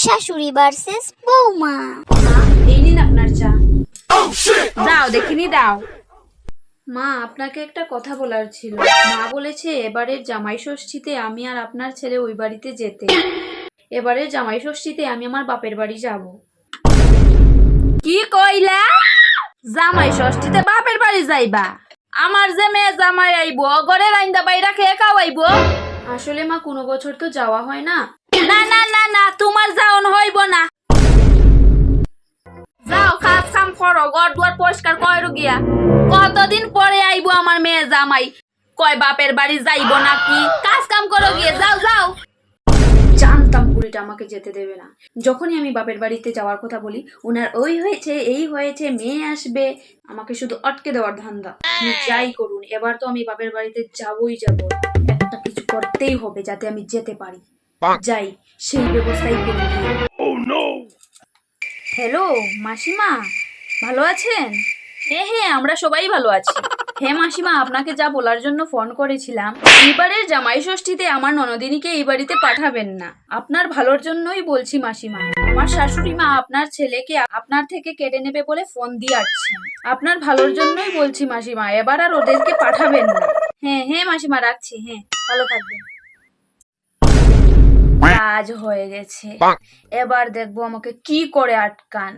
শাশুড়ি ভার্সেস বৌমা। এই নিন আপনার চা। দাও দেখিনি দাও। মা, আপনাকে একটা কথা বলার ছিল। মা বলেছে এবারের জামাই ষষ্ঠীতে আমি আর আপনার ছেলে ওই বাড়িতে যেতে। এবারের জামাই ষষ্ঠীতে আমি আমার বাপের বাড়ি যাব। কি কইলা? জামাই ষষ্ঠীতে বাপের বাড়ি যাইবা? আমার যে মেয়ে জামাই আইবো, ঘরে রাইন্দা বাইরা খেয়ে খাওয়াইবো। আসলে মা, কোনো বছর তো যাওয়া হয় না। না না না না, তোমার যাওন হইব না। যাও কাজ কাম করো, ঘর দুয়ার পরিষ্কার করো গিয়া। কতদিন পরে আইবো আমার মেয়ে জামাই, কয় বাপের বাড়ি যাইবো নাকি? কাজ কাম করো গিয়ে, যাও যাও। জানতাম বুড়িটা আমাকে যেতে দেবে না। যখনই আমি বাপের বাড়িতে যাওয়ার কথা বলি, ওনার ওই হয়েছে এই হয়েছে, মেয়ে আসবে, আমাকে শুধু আটকে দেওয়ার ধান্দা। আমি যাই করুন, এবার তো আমি বাপের বাড়িতে যাবই যাব। একটা কিছু করতেই হবে যাতে আমি যেতে পারি। যাই, সেই ব্যবস্থাই করি। হ্যালো মাসিমা, ভালো আছেন? হ্যাঁ হ্যাঁ, আমরা সবাই ভালো আছি। হ্যাঁ মাসিমা, আপনাকে যা বলার জন্য ফোন করেছিলাম, এবারের জামাই ষষ্ঠীতে আমার ননদিনীকে এই বাড়িতে পাঠাবেন না। আপনার ভালোর জন্যই বলছি মাসিমা। আমার শাশুড়ি মা আপনার ছেলেকে আপনার থেকে কেড়ে নেবে বলে ফোন দিয়ে আসছেন। আপনার ভালোর জন্যই বলছি মাসিমা, এবার আর ওদেরকে পাঠাবেন না। হ্যাঁ হ্যাঁ মাসিমা, রাখছি। হ্যাঁ, ভালো থাকবেন। কাজ হয়ে গেছে, এবার দেখবো আমাকে কি করে আটকান।